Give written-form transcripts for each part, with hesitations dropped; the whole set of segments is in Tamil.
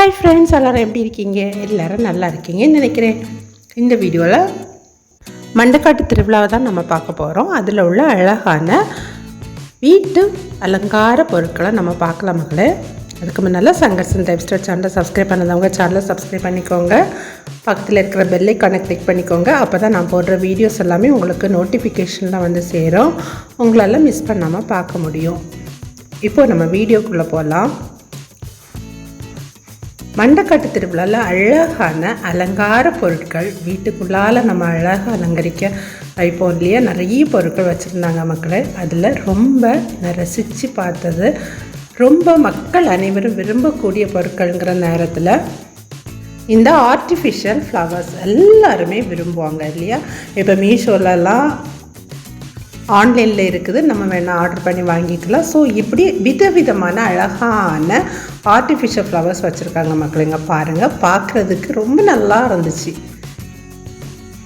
ஹாய் ஃப்ரெண்ட்ஸ், எல்லோரும் எப்படி இருக்கீங்க? எல்லோரும் நல்லா இருக்கீங்கன்னு நினைக்கிறேன். இந்த வீடியோவில் மண்டக்காட்டு திருவிழாவை தான் நம்ம பார்க்க போகிறோம். அதில் உள்ள அழகான வீட்டு அலங்கார பொருட்களை நம்ம பார்க்கலாம் மகளே. அதுக்கு முன்னால் சங்கர்சன் லைஃப்ஸ்டைல் சேனலை சப்ஸ்கிரைப் பண்ணாதவங்க சேனலை சப்ஸ்கிரைப் பண்ணிக்கோங்க. பக்கத்தில் இருக்கிற பெல் ஐகானை கிளிக் பண்ணிக்கோங்க. அப்போ தான் நான் போடுற வீடியோஸ் எல்லாமே உங்களுக்கு நோட்டிஃபிகேஷனில் வந்து சேரும். உங்களால் மிஸ் பண்ணாமல் பார்க்க முடியும். இப்போது நம்ம வீடியோக்குள்ளே போகலாம். மண்டக்காட்டு திருவிழாவில் அழகான அலங்கார பொருட்கள் வீட்டுக்குள்ளால் நம்ம அழகாக அலங்கரிக்க வைப்போம் இல்லையா? நிறைய பொருட்கள் வச்சுருந்தாங்க மக்களே. அதில் ரொம்ப நான் ரசித்து பார்த்தது, ரொம்ப மக்கள் அனைவரும் விரும்பக்கூடிய பொருட்கள்ங்கிற நேரத்தில் இந்த ஆர்டிஃபிஷியல் ஃப்ளவர்ஸ் எல்லாருமே விரும்புவாங்க இல்லையா? இப்போ மீஷோலலாம் ஆன்லைனில் இருக்குது, நம்ம வேணால் ஆர்டர் பண்ணி வாங்கிக்கலாம். ஸோ இப்படி விதவிதமான அழகான ஆர்டிஃபிஷியல் ஃப்ளவர்ஸ் வச்சுருக்காங்க மக்களுங்க. பாருங்கள், பார்க்குறதுக்கு ரொம்ப நல்லா இருந்துச்சு.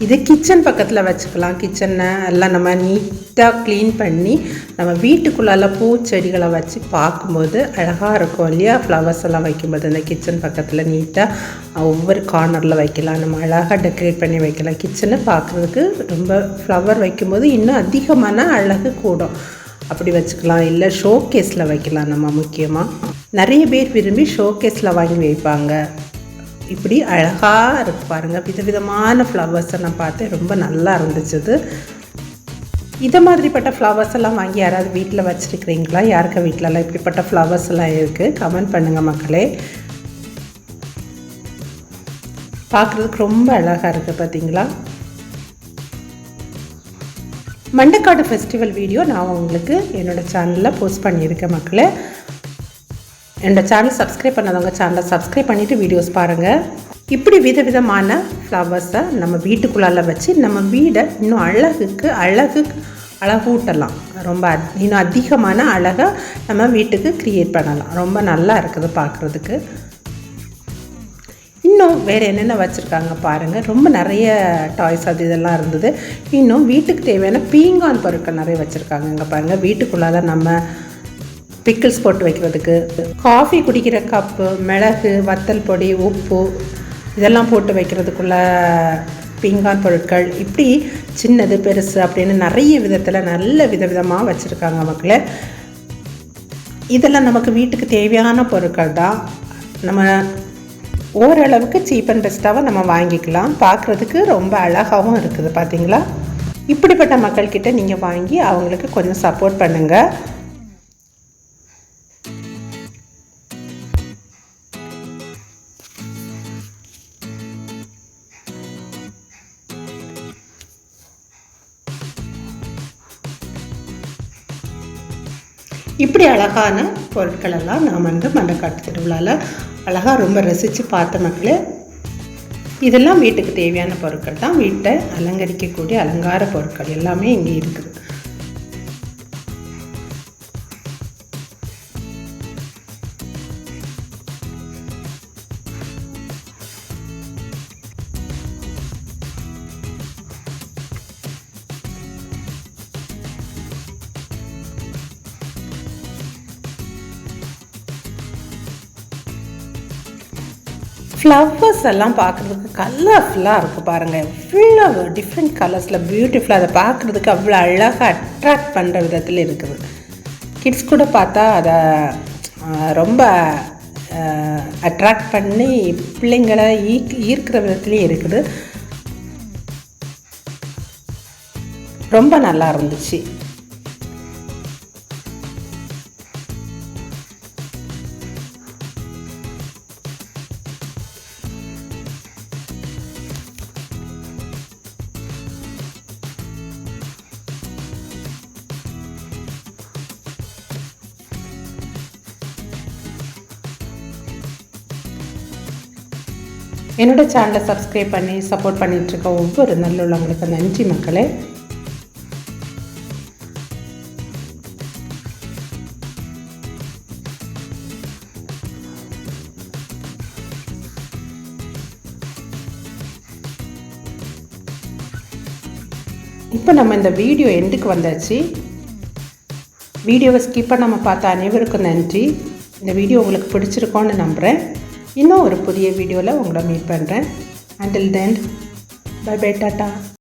இது கிச்சன் பக்கத்தில் வச்சுக்கலாம். கிச்சனை எல்லாம் நம்ம நீட்டாக க்ளீன் பண்ணி நம்ம வீட்டுக்குள்ளால பூச்செடிகளை வச்சு பார்க்கும்போது அழகாக இருக்கும் இல்லையா? ஃப்ளவர்ஸ் எல்லாம் வைக்கும்போது அந்த கிச்சன் பக்கத்தில் நீட்டாக ஒவ்வொரு கார்னரில் வைக்கலாம். நம்ம அழகாக டெக்கரேட் பண்ணி வைக்கலாம். கிச்சனை பார்க்குறதுக்கு ரொம்ப ஃப்ளவர் வைக்கும்போது இன்னும் அதிகமான அழகு கூடும். அப்படி வச்சுக்கலாம். இல்லை ஷோகேஸில் வைக்கலாம். நம்ம முக்கியமாக நிறைய பேர் விரும்பி ஷோகேஸில் வாங்கி வைப்பாங்க. இப்படி அழகாக இருக்குது பாருங்கள். விதவிதமான ஃப்ளவர்ஸை நான் பார்த்தேன், ரொம்ப நல்லா இருந்துச்சு. இதை மாதிரிப்பட்ட ஃப்ளவர்ஸ் எல்லாம் வாங்கி யாராவது வீட்டில் வச்சுருக்கிறீங்களா? யாருக்கு வீட்டிலலாம் இப்படிப்பட்ட ஃப்ளவர்ஸ் எல்லாம் இருக்குது? கமெண்ட் பண்ணுங்கள் மக்களே. பார்க்குறதுக்கு ரொம்ப அழகாக இருக்குது பார்த்தீங்களா? மண்டக்காடு ஃபெஸ்டிவல் வீடியோ நான் உங்களுக்கு என்னோடய சேனலில் போஸ்ட் பண்ணியிருக்கேன் மக்களே. என்னோடய சேனல் சப்ஸ்கிரைப் பண்ணாதவங்க சேனலை சப்ஸ்கிரைப் பண்ணிவிட்டு வீடியோஸ் பாருங்கள். இப்படி விதவிதமான ஃப்ளவர்ஸை நம்ம வீட்டுக்குள்ளால் வச்சு நம்ம வீடை இன்னும் அழகூட்டலாம். ரொம்ப இன்னும் அதிகமான அழகை நம்ம வீட்டுக்கு க்ரியேட் பண்ணலாம். ரொம்ப நல்லா இருக்குது பார்க்குறதுக்கு. இன்னும் வேறு என்னென்ன வச்சுருக்காங்க பாருங்கள். ரொம்ப நிறைய டாய்ஸ் அது இதெல்லாம் இருந்தது. இன்னும் வீட்டுக்கு தேவையான பீங்கான் பொருட்கள் நிறைய வச்சுருக்காங்க. இங்கே பாருங்கள், வீட்டுக்குள்ளால் நம்ம பிக்கிள்ஸ் போட்டு வைக்கிறதுக்கு, காஃபி குடிக்கிற கப்பு, மிளகு, வத்தல் பொடி, உப்பு இதெல்லாம் போட்டு வைக்கிறதுக்குள்ள பீங்கான் பொருட்கள். இப்படி சின்னது பெருசு அப்படின்னு நிறைய விதத்தில் நல்ல விதவிதமாக வச்சுருக்காங்க மக்களே. இதெல்லாம் நமக்கு வீட்டுக்கு தேவையான பொருட்கள் தான். நம்ம ஓரளவுக்கு சீப் அண்ட் பெஸ்ட்டாக நம்ம வாங்கிக்கலாம். பார்க்குறதுக்கு ரொம்ப அழகாகவும் இருக்குது பார்த்தீங்களா? இப்படிப்பட்ட மக்கள்கிட்ட நீங்கள் வாங்கி அவங்களுக்கு கொஞ்சம் சப்போர்ட் பண்ணுங்கள். இப்படி அழகான பொருட்களெல்லாம் நாம் மண்டக்காட்டு திருவிழாவில் அழகாக ரொம்ப ரசித்து பார்த்த மக்களே. இதெல்லாம் வீட்டுக்கு தேவையான பொருட்கள் தான். வீட்டை அலங்கரிக்கக்கூடிய அலங்கார பொருட்கள் எல்லாமே இங்கே இருக்குது. ஃப்ளவர்ஸ் எல்லாம் பார்க்குறதுக்கு கலர்ஃபுல்லாக இருக்குது பாருங்கள். எவ்வளோ டிஃப்ரெண்ட் கலர்ஸில் பியூட்டிஃபுல்லாக அதை பார்க்குறதுக்கு அவ்வளோ அழகாக அட்ராக்ட் பண்ணுற விதத்தில் இருக்குது. கிட்ஸ் கூட பார்த்தா அதை ரொம்ப அட்ராக்ட் பண்ணி பிள்ளைங்களை ஈர்க்கிற விதத்துலேயும் இருக்குது. ரொம்ப நல்லா இருந்துச்சு. என்னோடய சேனலை சப்ஸ்கிரைப் பண்ணி சப்போர்ட் பண்ணிகிட்ருக்க ஒவ்வொரு நல்லுள்ளவங்களுக்கு நன்றி மக்களே. இப்போ நம்ம இந்த வீடியோ எண்டுக்கு வந்தாச்சு. வீடியோவை ஸ்கிப் பண்ணாமல் பார்த்த அனைவருக்கும் நன்றி. இந்த வீடியோ உங்களுக்கு பிடிச்சிருக்கோன்னு நம்புகிறேன். இன்னும் ஒரு புதிய வீடியோவில் உங்களை மீட் பண்ணுறேன். Until then, bye bye, tata.